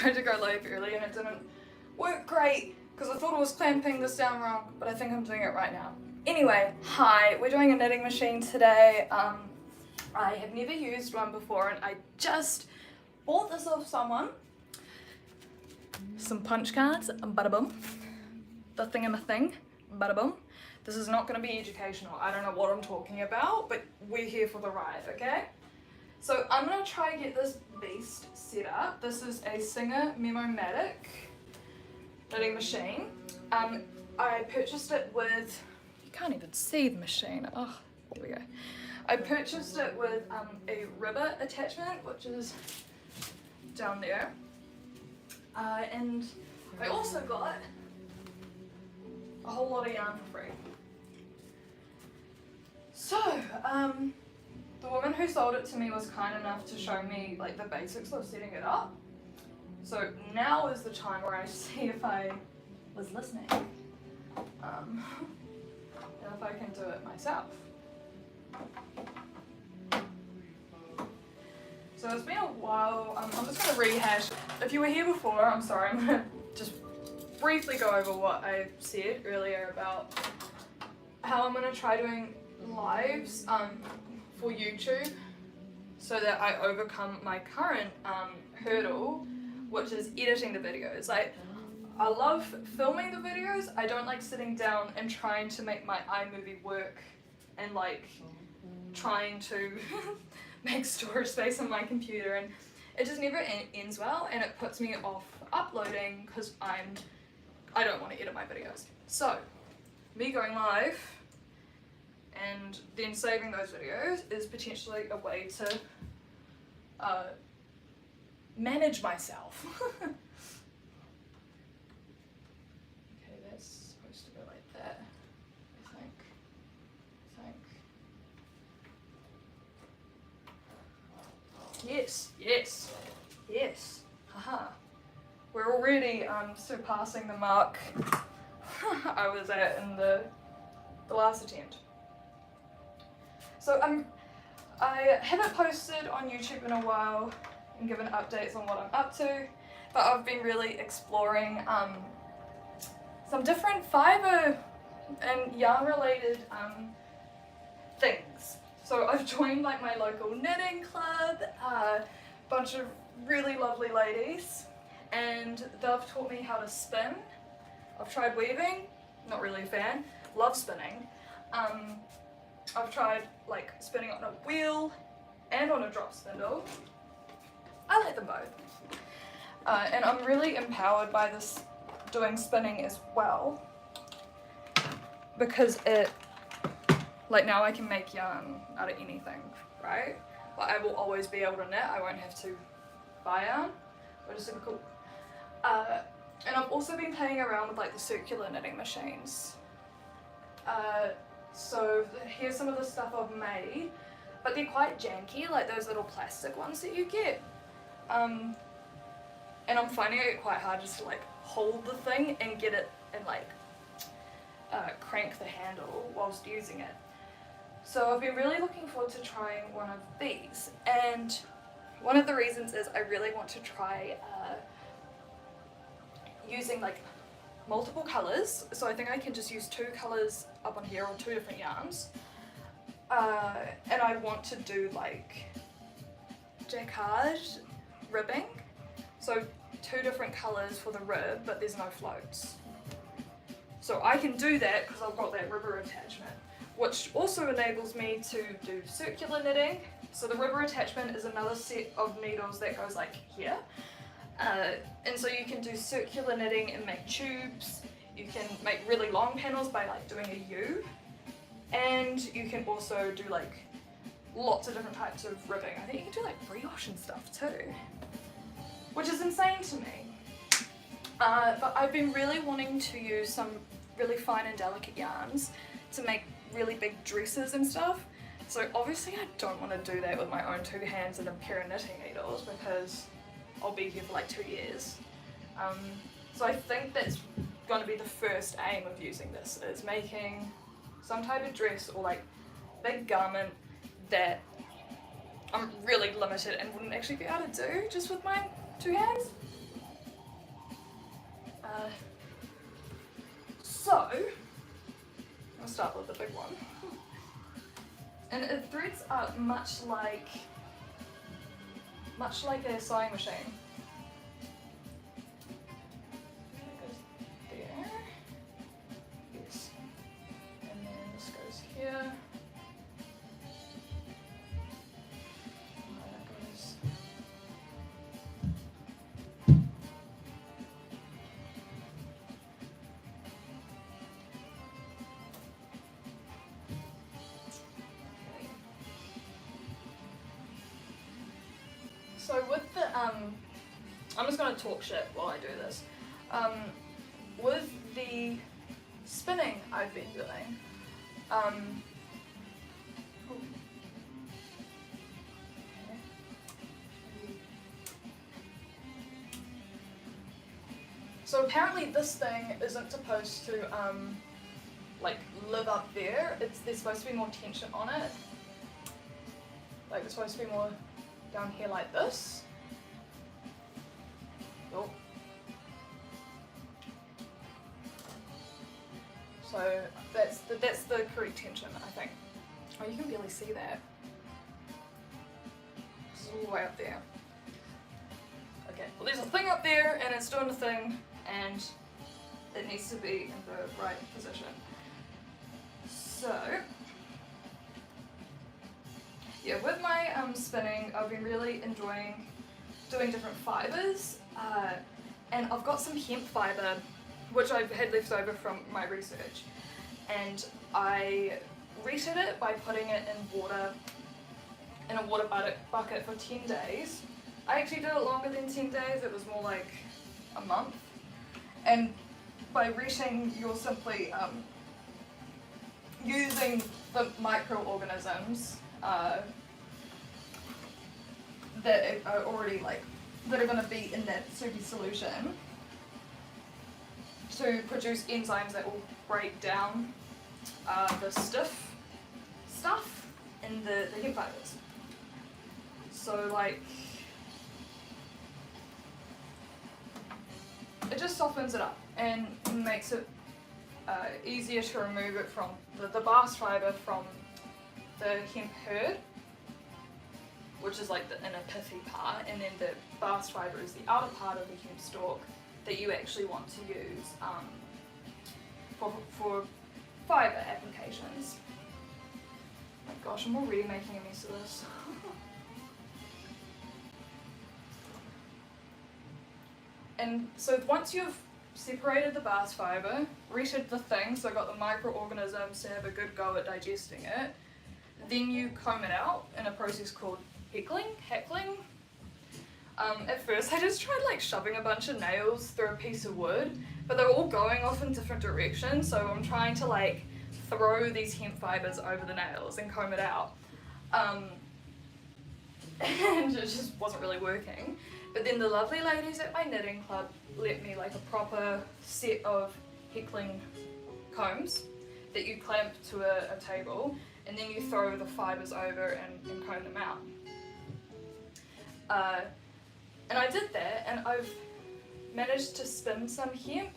tried to go live early and it didn't work great because I thought I was clamping this down wrong, but I think I'm doing it right now. Anyway, hi, we're doing a knitting machine today. I have never used one before and I just bought this off someone. Some punch cards, bada boom. The thing, bada boom. This is not going to be educational. I don't know what I'm talking about, but we're here for the ride, okay? So I'm going to try to get this beast set up. This is a Singer memo-matic knitting machine. I purchased it with, you can't even see the machine. Oh, there we go. I purchased it with a rubber attachment, which is down there. And I also got a whole lot of yarn for free. So, the woman who sold it to me was kind enough to show me like the basics of setting it up. So now is the time where I see if I was listening, and if I can do it myself. So it's been a while. I'm just going to rehash. If you were here before, I'm sorry, I'm going to just briefly go over what I said earlier about how I'm going to try doing lives for YouTube so that I overcome my current hurdle, which is editing the videos. Like, I love filming the videos. I don't like sitting down and trying to make my iMovie work and like trying to make storage space on my computer, and it just never ends well, and it puts me off uploading because I don't want to edit my videos. So me going live and then saving those videos is potentially a way to manage myself. Okay, that's supposed to go like that, I think. Yes, haha. We're already surpassing the mark I was at in the last attempt. So I haven't posted on YouTube in a while and given updates on what I'm up to, but I've been really exploring some different fibre and yarn related things. So I've joined like my local knitting club, a bunch of really lovely ladies, and they've taught me how to spin. I've tried weaving, not really a fan, love spinning. I've tried like spinning on a wheel and on a drop spindle. I like them both. And I'm really empowered by this doing spinning as well, because it, like now I can make yarn out of anything, right? But I will always be able to knit. I won't have to buy yarn, which is super cool. And I've also been playing around with like the circular knitting machines. So here's some of the stuff I've made, but they're quite janky, like those little plastic ones that you get. And I'm finding it quite hard just to like hold the thing and get it and like crank the handle whilst using it. So I've been really looking forward to trying one of these, and one of the reasons is I really want to try using like multiple colours. So I think I can just use 2 colours up on here on 2 different yarns, and I want to do like jacquard ribbing, so 2 different colours for the rib, but there's no floats. So I can do that because I've got that rubber attachment, which also enables me to do circular knitting. So the rubber attachment is another set of needles that goes like here. And so you can do circular knitting and make tubes. You can make really long panels by like doing a U. And you can also do like lots of different types of ribbing. I think you can do like brioche and stuff too, which is insane to me. But I've been really wanting to use some really fine and delicate yarns to make really big dresses and stuff. So obviously I don't want to do that with my own 2 hands and a pair of knitting needles because I'll be here for like 2 years. So I think that's going to be the first aim of using this, is making some type of dress or like big garment that I'm really limited and wouldn't actually be able to do just with my 2 hands. start with the big one. And it threads up much like a sewing machine. That goes there. Yes. And then this goes here. So with the, I'm just going to talk shit while I do this. With the spinning I've been doing, so apparently this thing isn't supposed to like live up there. There's supposed to be more tension on it. Like there's supposed to be more down here like this. Oh. So that's the correct tension, I think. Oh, you can barely see that. It's all the way up there. Okay, well there's a thing up there and it's doing the thing and it needs to be in the right position. So yeah, with my spinning, I've been really enjoying doing different fibres, and I've got some hemp fibre, which I've had left over from my research, and I reset it by putting it in a water bucket for 10 days. I actually did it longer than 10 days, it was more like a month, and by resetting, you're simply using the microorganisms that are already that are going to be in that soupy solution to produce enzymes that will break down the stiff stuff in the hemp fibres. So it just softens it up and makes it easier to remove it from the bast fibre from the hemp hurd, which is like the inner pithy part, and then the bast fibre is the outer part of the hemp stalk that you actually want to use for fibre applications. Oh my gosh, I'm already making a mess of this. And so once you've separated the bast fibre, resetted the thing, so got the microorganisms to have a good go at digesting it, then you comb it out in a process called hackling. At first I just tried shoving a bunch of nails through a piece of wood, but they're all going off in different directions, so I'm trying to throw these hemp fibres over the nails and comb it out. And it just wasn't really working. But then the lovely ladies at my knitting club lent me a proper set of heckling combs that you clamp to a table, and then you throw the fibres over and comb them out. And I did that, and I've managed to spin some hemp,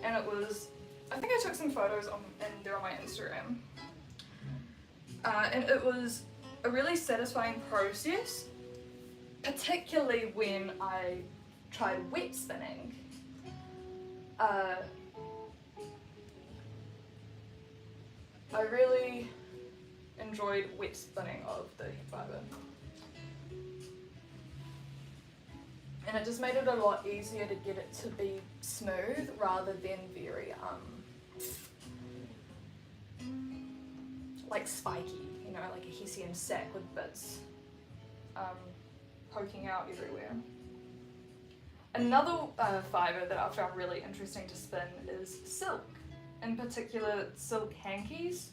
and it was, I think I took some photos and they're on my Instagram. And it was a really satisfying process, particularly when I tried wet spinning. I really enjoyed wet spinning of the hemp fibre. And it just made it a lot easier to get it to be smooth rather than very spiky, like a hessian sack with bits poking out everywhere. Another fibre that I found really interesting to spin is silk, in particular silk hankies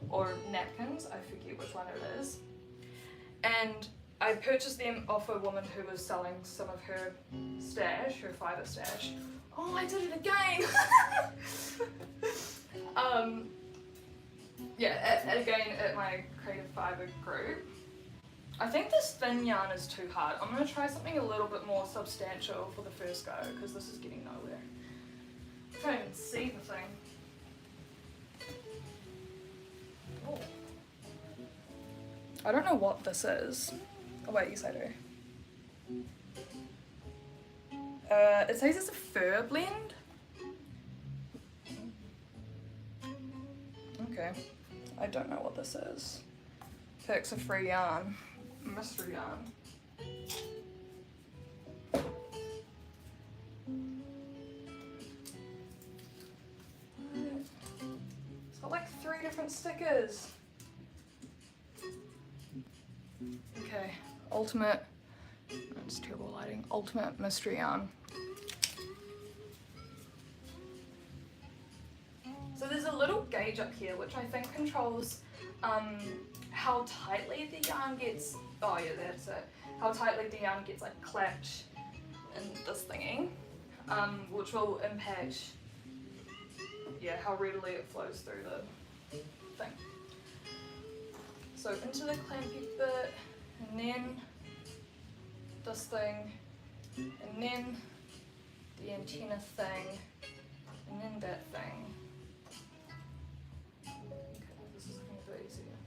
or napkins, I forget which one it is. And I purchased them off a woman who was selling some of her stash, her fibre stash. Oh, I did it again! Again at my creative fibre group. I think this thin yarn is too hard. I'm going to try something a little bit more substantial for the first go, because this is getting nowhere. I can't even see the thing. Oh. I don't know what this is. Oh wait, yes I do. It says it's a fur blend. Okay, I don't know what this is. Perks of free yarn. Mystery yarn. It's got like 3 different stickers. Okay, ultimate, it's terrible lighting, ultimate mystery yarn. So there's a little gauge up here which I think controls how tightly the yarn gets, oh yeah that's it, how tightly the yarn gets like clapped in this thingy, which will impact, yeah, how readily it flows through the thing. So into the clampy bit, and then this thing, and then the antenna thing, and then that thing. Okay, this is looking a bit easier.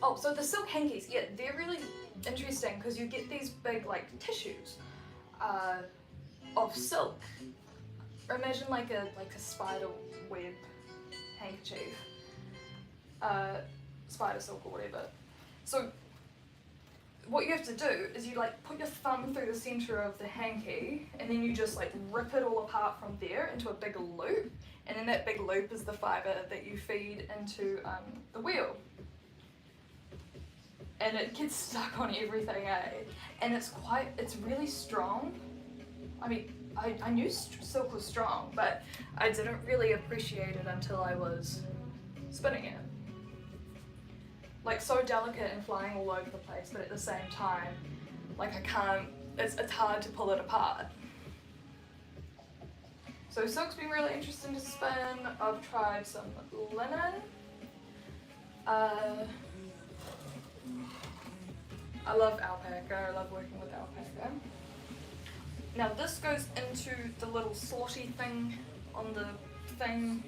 Oh, so the silk hankies, yeah, they're really interesting because you get these big like tissues of silk. Or imagine like a spider web handkerchief. Spider silk or whatever. So what you have to do is you like put your thumb through the center of the hanky and then you just like rip it all apart from there into a big loop, and then that big loop is the fibre that you feed into the wheel. And it gets stuck on everything, eh? And it's really strong. I mean, I knew silk was strong, but I didn't really appreciate it until I was spinning it. Like so delicate and flying all over the place, but at the same time, like I can't, it's hard to pull it apart. So silk's been really interesting to spin. I've tried some linen. I love alpaca, I love working with alpaca. Now this goes into the little slotty thing on the thing.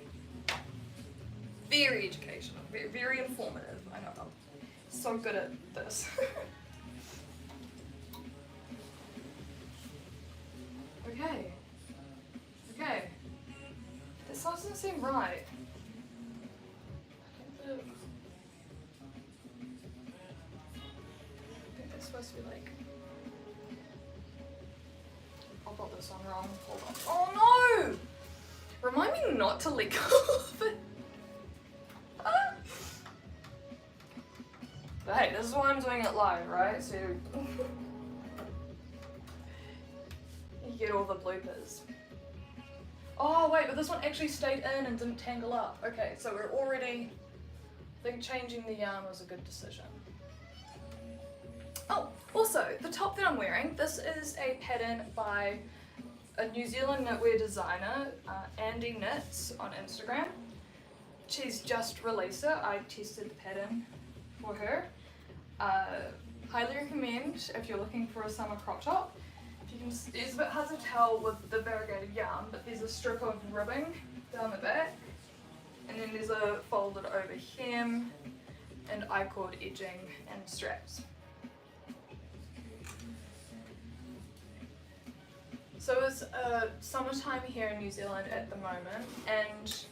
Very educational, very informative. I know, I'm so good at this. Okay. This doesn't seem right. I think it's supposed to be like... I got this on wrong. Hold on. Oh no! Remind me not to let go of it. But hey, this is why I'm doing it live, right? So you get all the bloopers. Oh wait, but this one actually stayed in and didn't tangle up. Okay, so we're already, I think changing the yarn was a good decision. Oh, also, the top that I'm wearing, this is a pattern by a New Zealand knitwear designer, Andy Knits on Instagram. She's just released it. I tested the pattern for her. Highly recommend if you're looking for a summer crop top. If you can, it's a bit hard to tell with the variegated yarn, but there's a strip of ribbing down the back, and then there's a folded over hem and I-cord edging and straps. So it's summertime here in New Zealand at the moment, and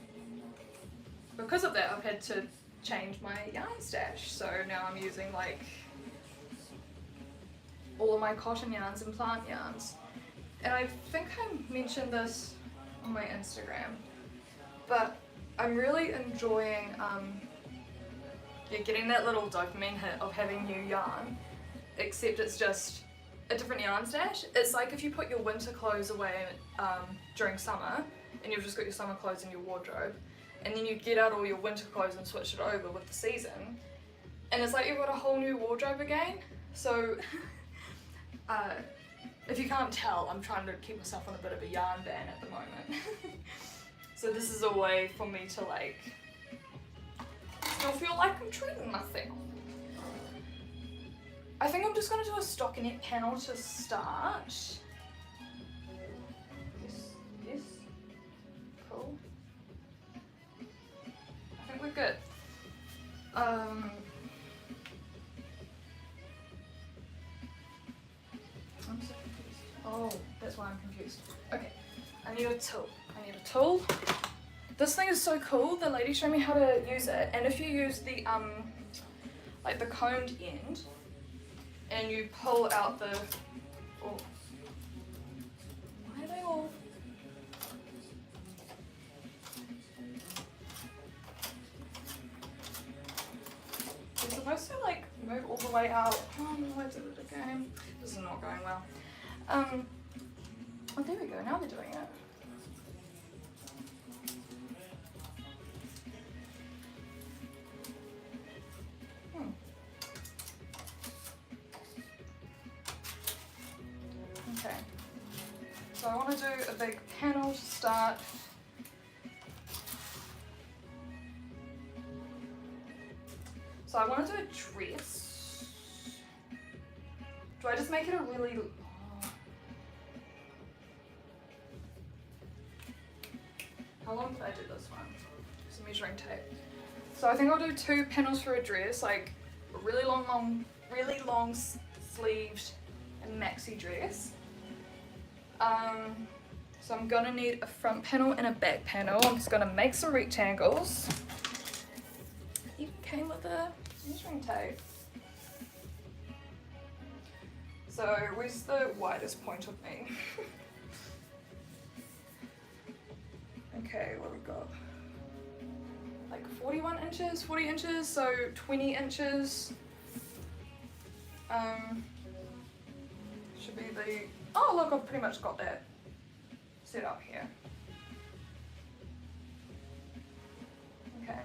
because of that I've had to change my yarn stash. So now I'm using like all of my cotton yarns and plant yarns. And I think I mentioned this on my Instagram, but I'm really enjoying getting that little dopamine hit of having new yarn, except it's just a different yarn stash. It's like if you put your winter clothes away during summer and you've just got your summer clothes in your wardrobe, and then you get out all your winter clothes and switch it over with the season, and it's like you've got a whole new wardrobe again. So if you can't tell, I'm trying to keep myself on a bit of a yarn ban at the moment. So this is a way for me to like still feel like I'm treating myself. I think I'm just going to do a stockinette panel to start. Yes, cool. I think good. I'm so confused. Oh, that's why I'm confused. Okay, I need a tool. This thing is so cool. The lady showed me how to use it, and if you use the like the coned end, and you pull out the, oh, why are they all? You're supposed to like move all the way out. Oh no, I did it again. This is not going well. Oh, there we go. Now they're doing it. Okay, so I want to do a big panel to start. So I want to do a dress. Do I just make it a really... How long did I do this one? Just measuring tape. So I think I'll do 2 panels for a dress, like a really long sleeved and maxi dress. So I'm gonna need a front panel and a back panel. I'm just gonna make some rectangles. It came with a measuring tape. So where's the widest point of me? Okay, what have we got? Like 41 inches, 40 inches, so 20 inches. Should be the, oh look, I've pretty much got that set up here. Okay.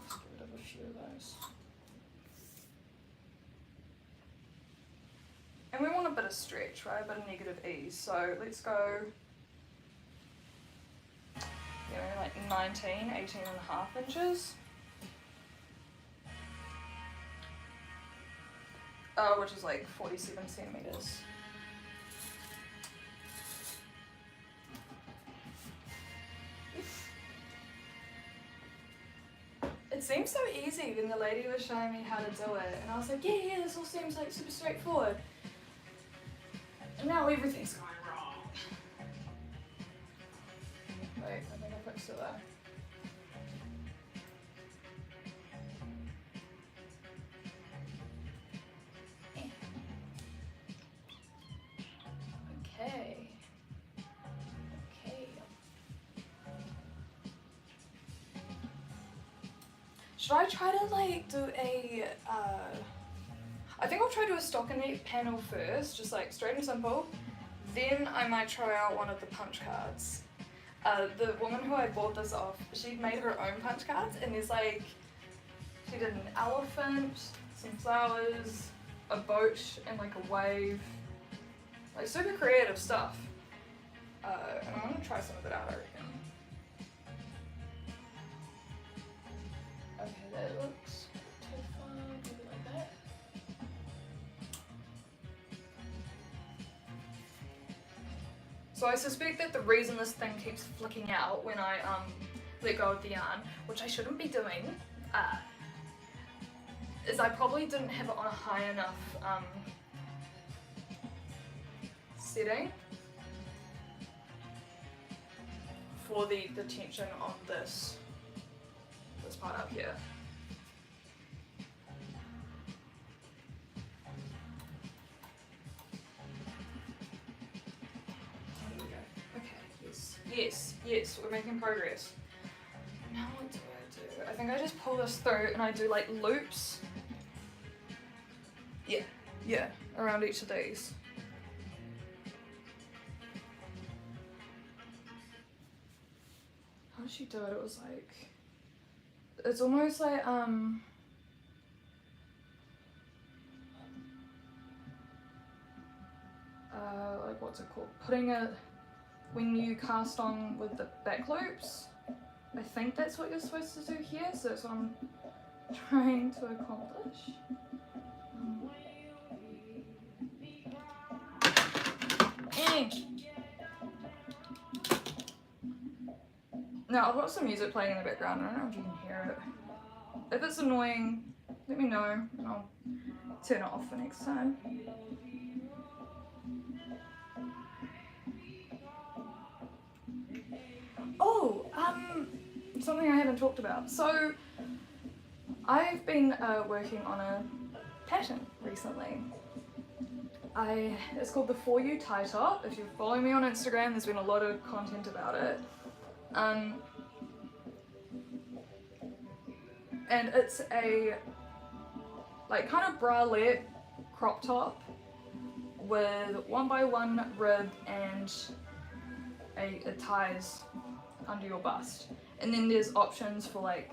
Let's get rid of a few of those. And we want a bit of stretch, right? A bit of negative ease. So let's go, you know, like 19, 18 and a half inches. Which is like 47 centimeters. It seems so easy when the lady was showing me how to do it, and I was like, yeah, this all seems like super straightforward. And now everything's going wrong. Wait, I think I fixed it there. Should I try to like do a, I think I'll try to do a stockinette panel first, just like straight and simple. Then I might try out one of the punch cards. The woman who I bought this off, she made her own punch cards, and there's like, she did an elephant, some flowers, a boat, and like a wave. Like super creative stuff. And I'm gonna try some of it out, I reckon. Okay, that looks too far, maybe like that. So I suspect that the reason this thing keeps flicking out when I let go of the yarn, which I shouldn't be doing, is I probably didn't have it on a high enough setting for the tension on this part up here. There we go. Okay, yes, we're making progress. Now what do I do? I think I just pull this through and I do like loops. Yeah, around each of these. How did she do it? It was like, it's almost like like what's it called? Putting it when you cast on with the back loops. I think that's what you're supposed to do here, so that's what I'm trying to accomplish. Now I've got some music playing in the background, I don't know if you can hear it. If it's annoying, let me know and I'll turn it off for next time. Oh, something I haven't talked about. So, I've been working on a pattern recently. It's called the ForYou Tie top. If you follow me on Instagram, there's been a lot of content about it. And it's a like kind of bralette crop top with 1x1 rib and a ties under your bust. And then there's options for like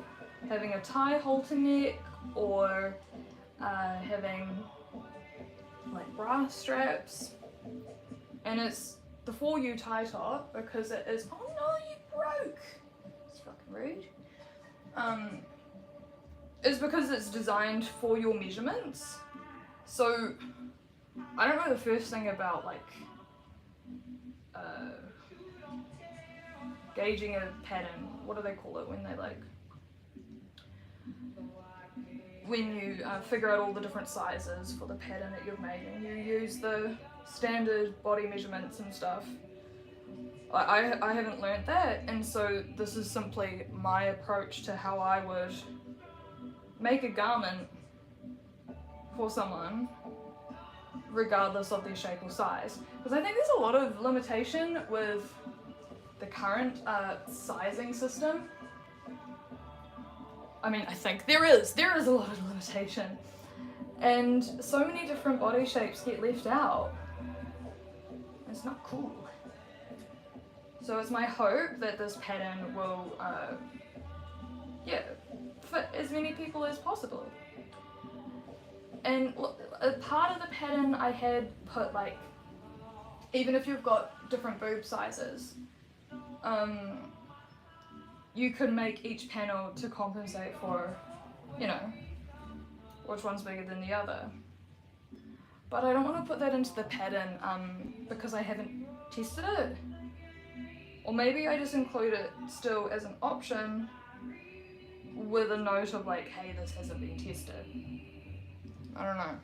having a tie halter neck or having like bra straps. And it's the ForYou Tie top because it is, oh no, you broke! It's fucking rude. Is because it's designed for your measurements. So I don't know the first thing about like gauging a pattern. What do they call it when they like when you figure out all the different sizes for the pattern that you've made and you use the standard body measurements and stuff. I haven't learnt that, and so this is simply my approach to how I would make a garment for someone regardless of their shape or size. Because I think there's a lot of limitation with the current sizing system. I mean, I think there is a lot of limitation. And so many different body shapes get left out. It's not cool. So it's my hope that this pattern will, fit as many people as possible. And a part of the pattern I had put like, even if you've got different boob sizes, you could make each panel to compensate for, you know, which one's bigger than the other. But I don't want to put that into the pattern because I haven't tested it. Or maybe I just include it still as an option with a note of like, hey, this hasn't been tested. I don't know.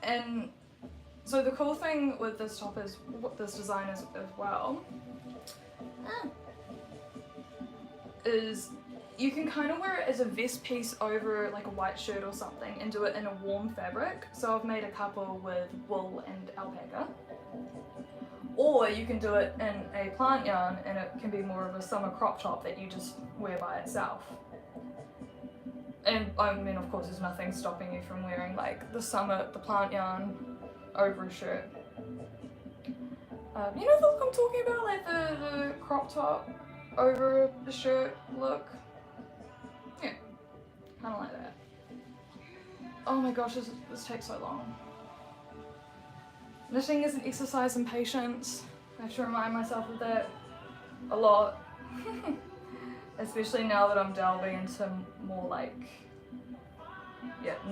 And so the cool thing with this top is, what this design is as well, is you can kind of wear it as a vest piece over like a white shirt or something and do it in a warm fabric. So I've made a couple with wool and alpaca. Or you can do it in a plant yarn and it can be more of a summer crop top that you just wear by itself. And I mean, of course, there's nothing stopping you from wearing like the plant yarn over a shirt. You know the look I'm talking about, like the crop top over the shirt look? Yeah, kind of like that. Oh my gosh, this takes so long. Knitting is an exercise in patience. I have to remind myself of that a lot. Especially now that I'm delving into more like,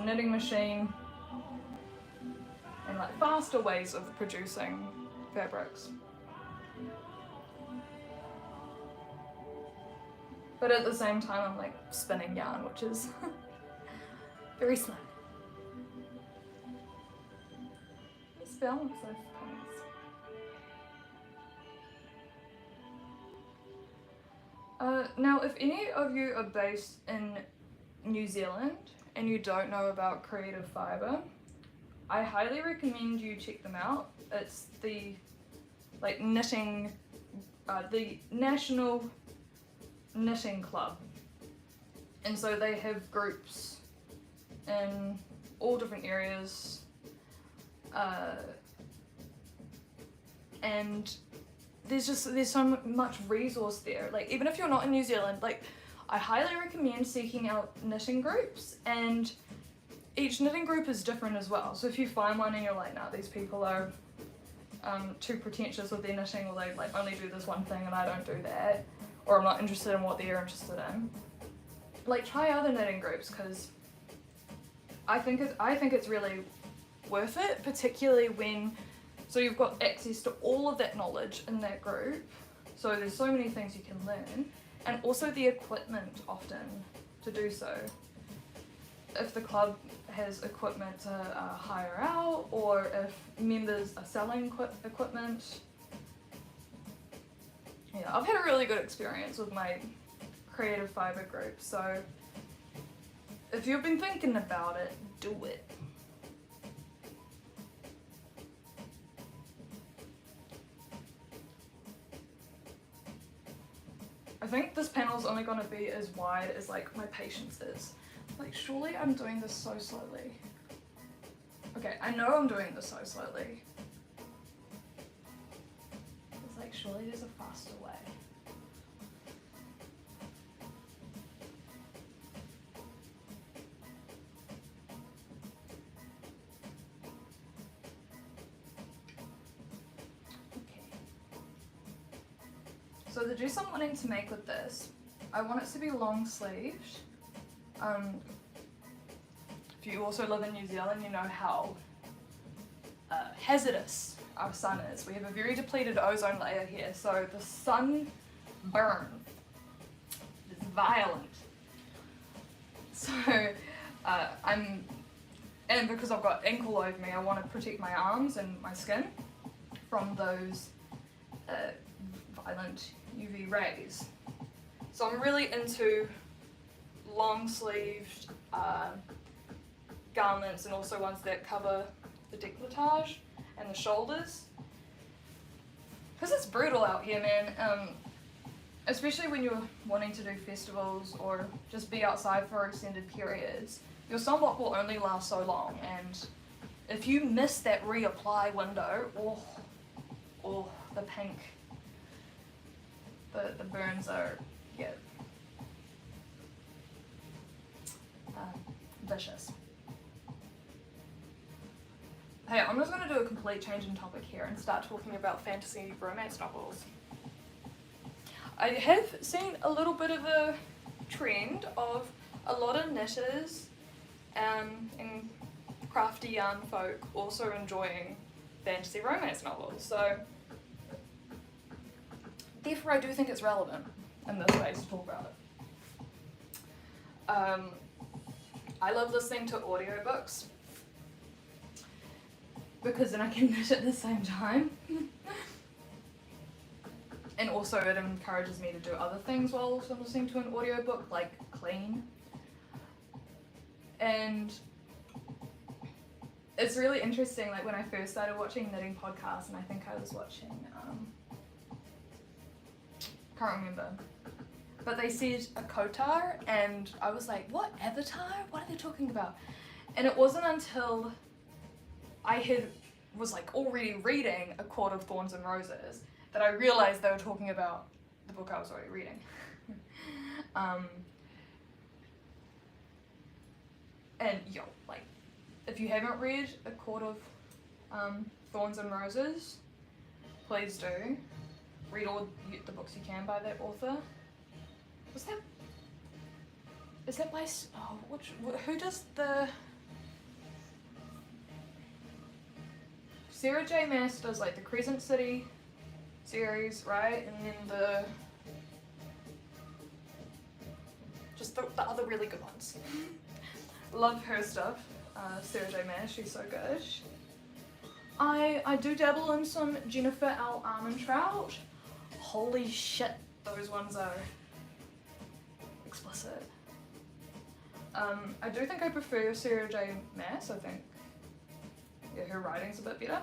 knitting machine and like faster ways of producing fabrics. But at the same time I'm like spinning yarn, which is very slow. Let's balance those things. Now if any of you are based in New Zealand and you don't know about Creative Fibre, I highly recommend you check them out. It's the knitting, the National Knitting Club, and so they have groups in all different areas, and there's so much resource there. Like even if you're not in New Zealand, like I highly recommend seeking out knitting groups, and each knitting group is different as well. So if you find one and you're like, nah, these people are too pretentious with their knitting, or they like only do this one thing and I don't do that, or I'm not interested in what they're interested in, like try other knitting groups, because I think it's really worth it, particularly when So you've got access to all of that knowledge in that group. So there's so many things you can learn, and also the equipment often to do so. If the club has equipment to hire out, or if members are selling equipment. Yeah, I've had a really good experience with my creative fibre group, so if you've been thinking about it, do it. I think this panel is only going to be as wide as like my patience is. Like, surely I'm doing this so slowly. Okay, I know I'm doing this so slowly. It's like, surely there's a faster way. So the dress I'm wanting to make with this, I want it to be long sleeved. If you also live in New Zealand, you know how hazardous our sun is. We have a very depleted ozone layer here, so the sun burn is violent. So and because I've got ankle over me, I want to protect my arms and my skin from those violent UV rays. So I'm really into long sleeved garments, and also ones that cover the décolletage and the shoulders. Because it's brutal out here, man. Especially when you're wanting to do festivals or just be outside for extended periods. Your sunblock will only last so long, and if you miss that reapply window, oh, the pink, the burns are, yeah, vicious. Hey, I'm just going to do a complete change in topic here and start talking about fantasy romance novels. I have seen a little bit of a trend of a lot of knitters and crafty yarn folk also enjoying fantasy romance novels, so therefore I do think it's relevant in this way to talk about it. I love listening to audiobooks because then I can knit at the same time. And also it encourages me to do other things while I'm listening to an audiobook, like clean. And it's really interesting, like when I first started watching knitting podcasts, and I think I was watching, can't remember, but they said a kotar, and I was like, what, avatar? What are they talking about? And it wasn't until I was like already reading A Court of Thorns and Roses that I realized they were talking about the book I was already reading. And yo, like, if you haven't read A Court of Thorns and Roses, please do. Read all the books you can by that author. Is that by, who does the... Sarah J. Maas does like the Crescent City series, right? And then the other really good ones. Love her stuff. Sarah J. Maas, she's so good. I do dabble in some Jennifer L. Armentrout. Holy shit, those ones are explicit. I do think I prefer Sarah J. Maas. I think, yeah, her writing's a bit better.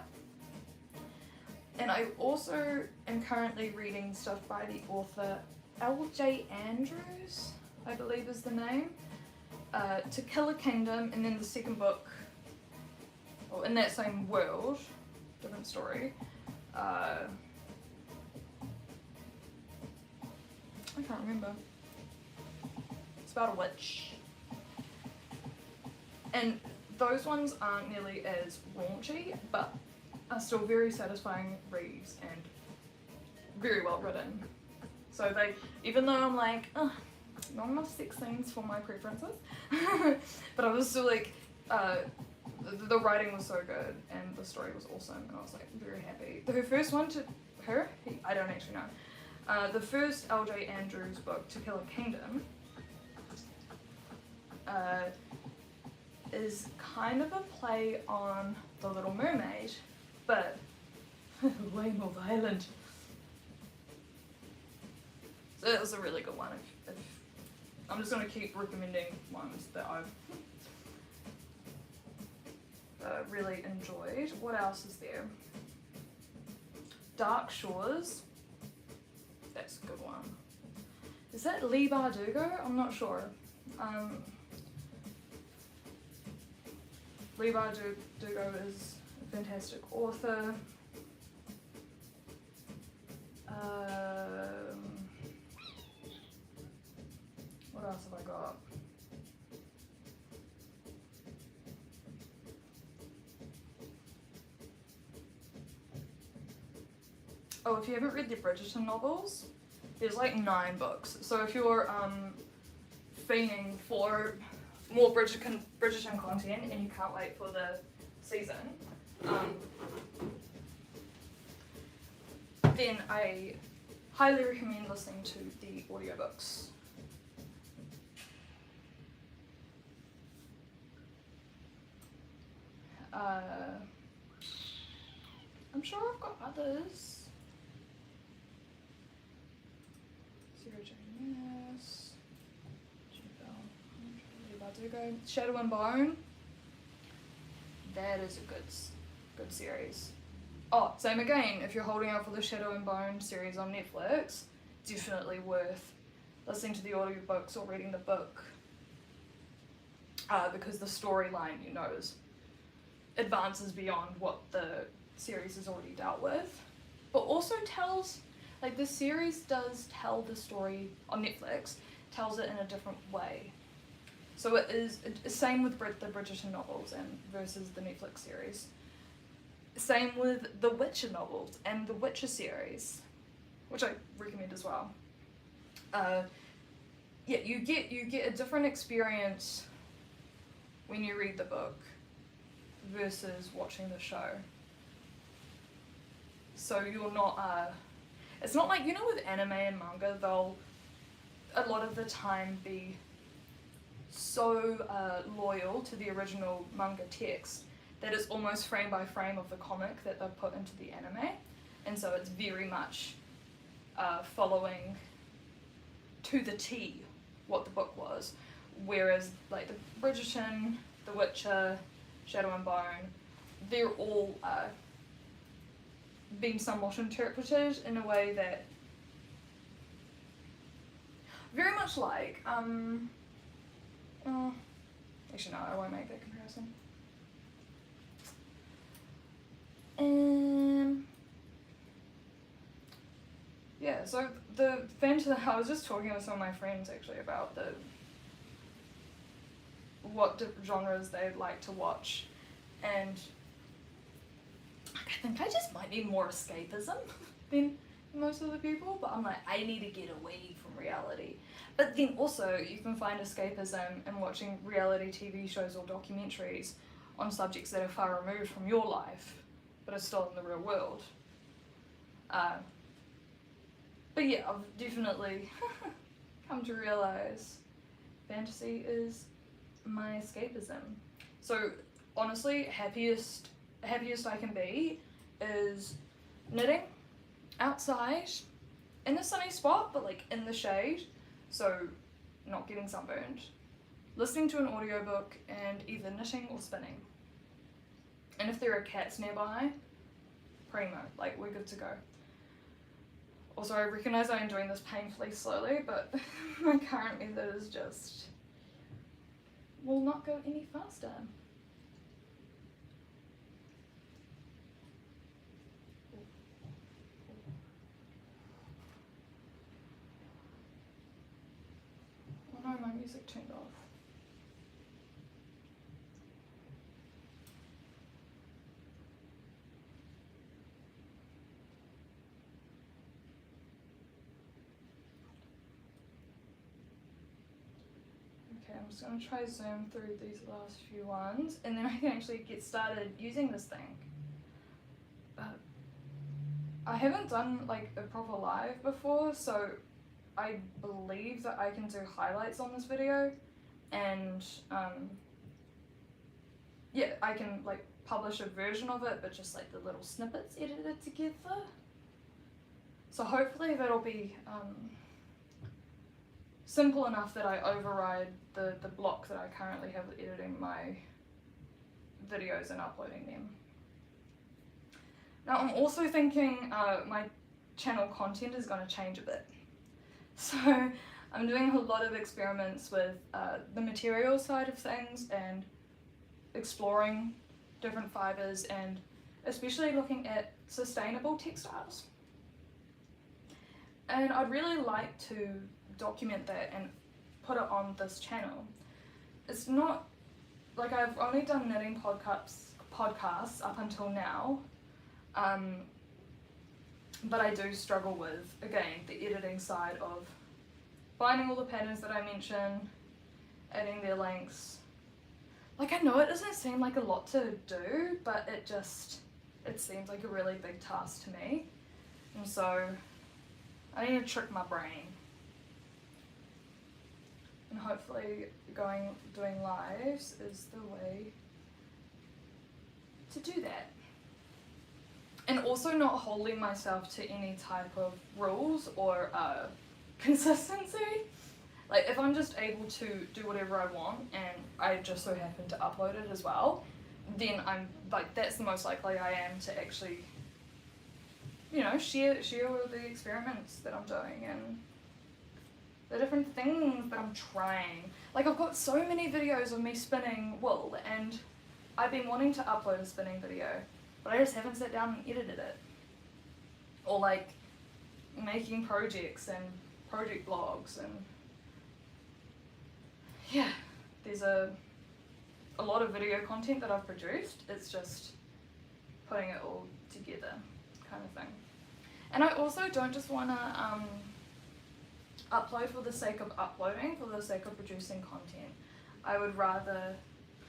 And I also am currently reading stuff by the author L.J. Andrews, I believe is the name. To Kill a Kingdom, and then the second book, well, in that same world, different story. I can't remember. It's about a witch. And those ones aren't nearly as raunchy, but are still very satisfying reads and very well written. So they, even though I'm like, not enough sex scenes for my preferences, but I was still like the writing was so good and the story was awesome, and I was like very happy. Her first one to her, I don't actually know. The first L.J. Andrews book, To Kill a Kingdom, is kind of a play on The Little Mermaid, but way more violent. So it was a really good one. If I'm just going to keep recommending ones that I've really enjoyed. What else is there? Dark Shores. That's a good one. Is that Leigh Bardugo? I'm not sure. Leigh Bardugo is a fantastic author. What else have I got? Oh, if you haven't read the Bridgerton novels, there's like 9 books. So if you're fiending for more Bridgerton content and you can't wait for the season, then I highly recommend listening to the audiobooks. I'm sure I've got others. Sarah Jane Maas, Shadow and Bone. That is a good series. Oh, same again. If you're holding out for the Shadow and Bone series on Netflix, definitely worth listening to the audiobooks or reading the book, because the storyline, advances beyond what the series has already dealt with, but also tells, like, the series does tell the story on Netflix, tells it in a different way. So it is same with the Bridgerton novels and versus the Netflix series. Same with the Witcher novels and the Witcher series, which I recommend as well. Yeah, you get a different experience when you read the book versus watching the show. So you're not, it's not like, with anime and manga, they'll a lot of the time be so loyal to the original manga text that it's almost frame by frame of the comic that they've put into the anime, and so it's very much following to the T what the book was, whereas like the Bridgerton, The Witcher, Shadow and Bone, they're all being somewhat interpreted in a way that very much like actually no, I won't make that comparison. Yeah, so the fantasy, I was just talking with some of my friends actually about what different genres they like to watch, and I think I just might need more escapism than most of the people, but I'm like, I need to get away from reality. But then also, you can find escapism in watching reality TV shows or documentaries on subjects that are far removed from your life, but are still in the real world. But yeah, I've definitely come to realize fantasy is my escapism. So honestly, happiest I can be is knitting outside in a sunny spot, but like in the shade, so not getting sunburned, listening to an audiobook and either knitting or spinning. And if there are cats nearby, primo, like we're good to go. Also, I recognise I am doing this painfully slowly, but my current method is just will not go any faster. Oh no, my music turned off. Okay, I'm just going to try zoom through these last few ones, and then I can actually get started using this thing. But I haven't done like a proper live before, so I believe that I can do highlights on this video, and yeah, I can like publish a version of it, but just like the little snippets edited together. So hopefully that'll be simple enough that I override the block that I currently have with editing my videos and uploading them. Now I'm also thinking my channel content is going to change a bit. So I'm doing a lot of experiments with the material side of things and exploring different fibres, and especially looking at sustainable textiles. And I'd really like to document that and put it on this channel. It's not like I've only done knitting podcasts up until now, but I do struggle with, again, the editing side of finding all the patterns that I mentioned, adding their links. Like, I know it doesn't seem like a lot to do, but it seems like a really big task to me. And so I need to trick my brain. And hopefully doing lives is the way to do that. And also not holding myself to any type of rules or consistency. Like, if I'm just able to do whatever I want and I just so happen to upload it as well, then I'm like, that's the most likely I am to actually, you know, share the experiments that I'm doing and the different things that I'm trying. Like, I've got so many videos of me spinning wool, and I've been wanting to upload a spinning video, but I just haven't sat down and edited it. Or like making projects and project blogs, and yeah, there's a lot of video content that I've produced. It's just putting it all together kind of thing. And I also don't just want to upload for the sake of uploading, for the sake of producing content. I would rather,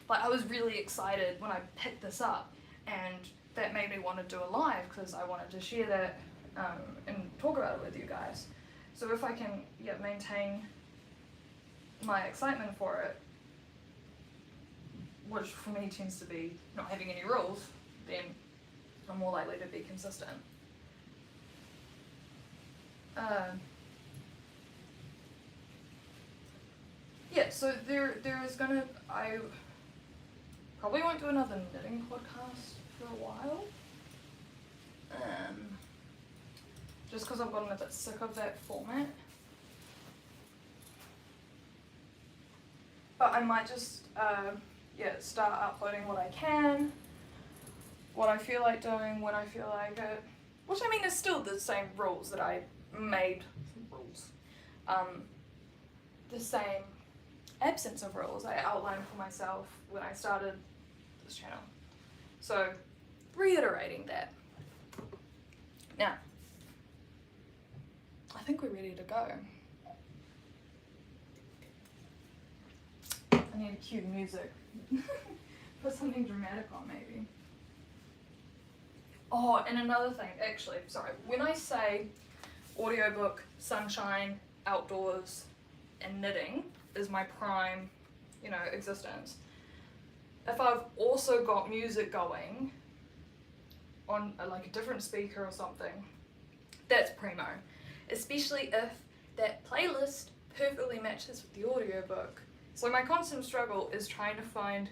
like, I was really excited when I picked this up, and that made me want to do a live because I wanted to share that and talk about it with you guys. So if I can maintain my excitement for it, which for me tends to be not having any rules, then I'm more likely to be consistent. Yeah, so there is gonna, I probably won't do another knitting podcast for a while. Just because I've gotten a bit sick of that format. But I might just, start uploading what I can, what I feel like doing, when I feel like it. Which, I mean, is still the same rules that I made, the same absence of rules I outlined for myself when I started this channel. So, reiterating that. Now, I think we're ready to go. I need to cue music. Put something dramatic on, maybe. Oh, and another thing, actually, sorry. When I say audiobook, sunshine, outdoors, and knitting is my prime, existence, if I've also got music going on like a different speaker or something, that's primo. Especially if that playlist perfectly matches with the audiobook. So my constant struggle is trying to find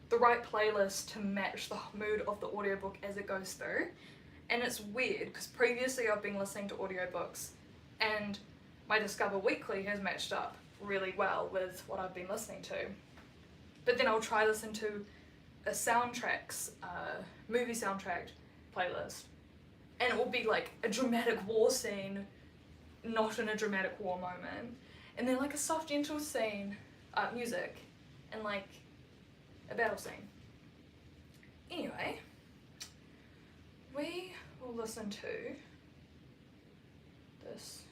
the right playlist to match the mood of the audiobook as it goes through. And it's weird because previously I've been listening to audiobooks and my Discover Weekly has matched up really well with what I've been listening to. But then I'll try listen to a movie soundtrack playlist, and it will be like a dramatic war scene, not in a dramatic war moment, and then like a soft, gentle scene, music, and like a battle scene. Anyway, we will listen to this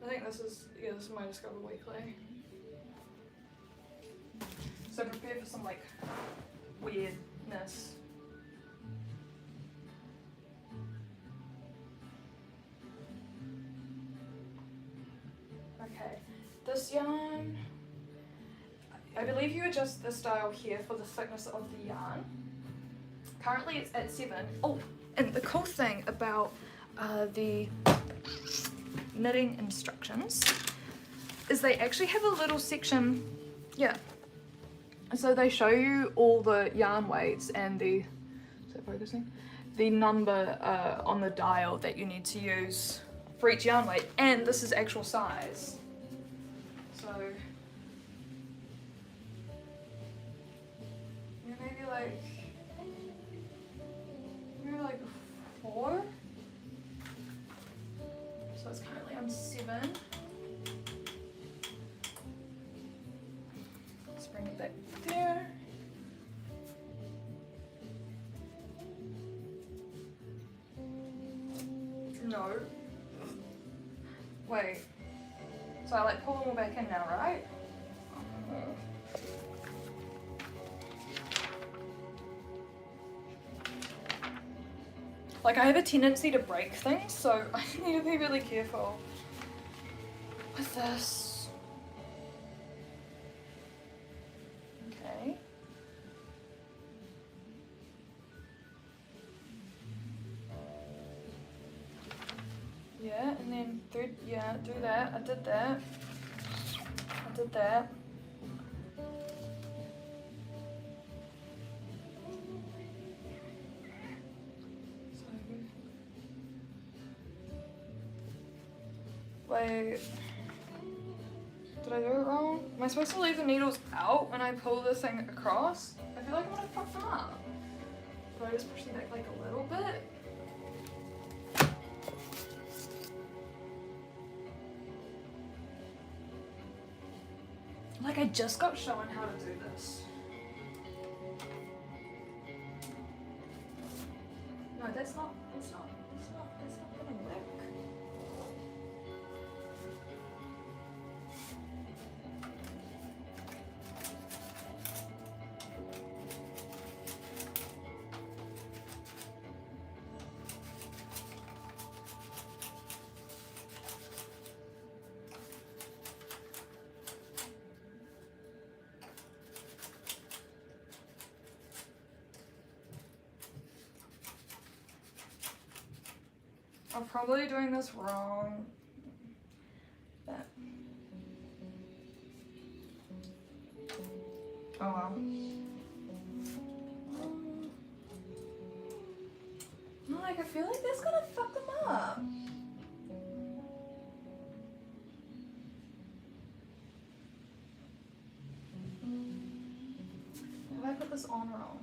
I think this is, yeah, this is my Discover Weekly. So prepare for some like weirdness. Okay, this yarn, I believe you adjust this dial here for the thickness of the yarn. Currently it's at 7. Oh, and the cool thing about the knitting instructions is they actually have a little section, yeah. So they show you all the yarn weights and the, is that focusing? The number on the dial that you need to use for each yarn weight, and this is actual size. So, yeah, maybe like 4. So it's currently on 7. Let's bring it back there. No. Wait. So I like pull them all back in now, right? Like I have a tendency to break things, so I need to be really careful with this. Okay. Yeah, and then thread, yeah, do that. I did that. I did that. Wait, did I do it wrong? Am I supposed to leave the needles out when I pull this thing across? I feel like I'm gonna fuck them up. Do I just push them back like a little bit? Like I just got shown how to do this. No, that's not gonna work. I'm probably doing this wrong. But... oh well. Like, I feel like that's gonna fuck them up. Have I put this on wrong?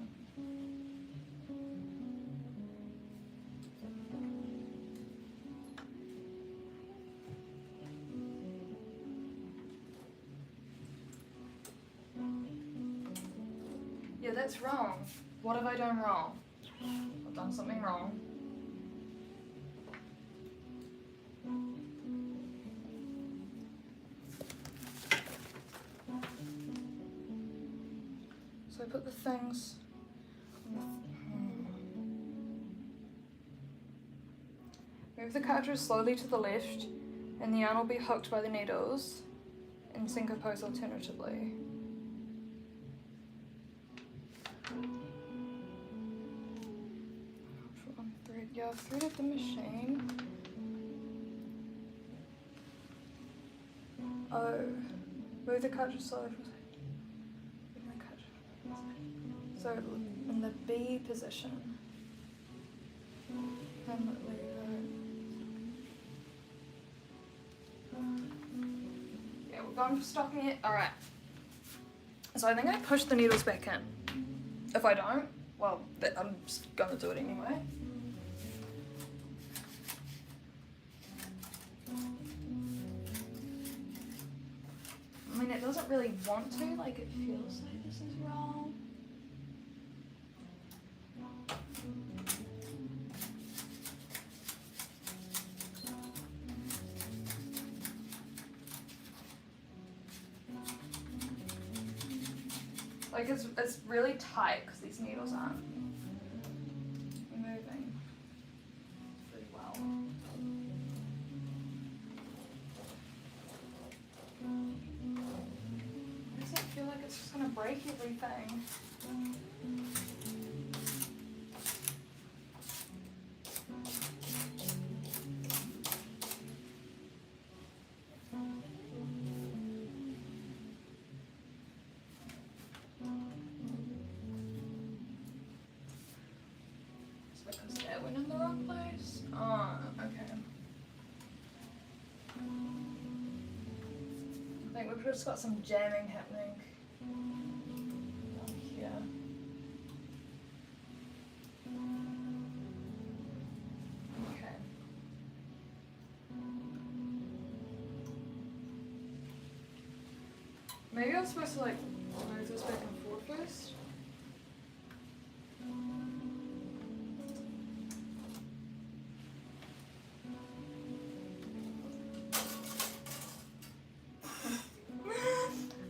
Yeah, that's wrong. What have I done wrong? I've done something wrong. So I put the things on the... Move the cartridge slowly to the left and the yarn will be hooked by the needles and syncopose alternatively. Yeah, I've threaded the machine. Oh, move the cartridge slowly. So in the B position. And leave it. Yeah, we're going for stocking it. Alright. So I think I push the needles back in. If I don't, well, I'm just gonna do it anyway. I mean, it doesn't really want to, like it feels like this is wrong. Like it's really tight because these needles aren't moving very well. Why does it feel like it's just gonna break everything? Because that went in the wrong place. Oh, okay. I think we've just got some jamming happening down here. Okay. Maybe I'm supposed to like move this back and forth first.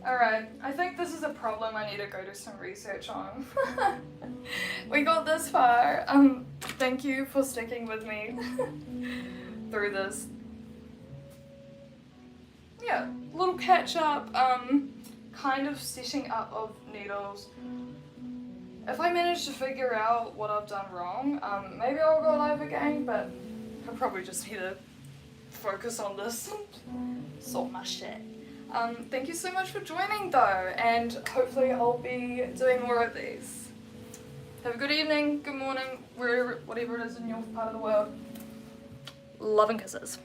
Alright, I think this is a problem I need to go do some research on. We got this far. Thank you for sticking with me through this. Yeah, little catch up, kind of setting up of needles. If I manage to figure out what I've done wrong, maybe I'll go live again, but I probably just need to focus on this and sort my shit. Thank you so much for joining though, and hopefully I'll be doing more of these. Have a good evening, good morning, wherever, whatever it is in your part of the world. Love and kisses.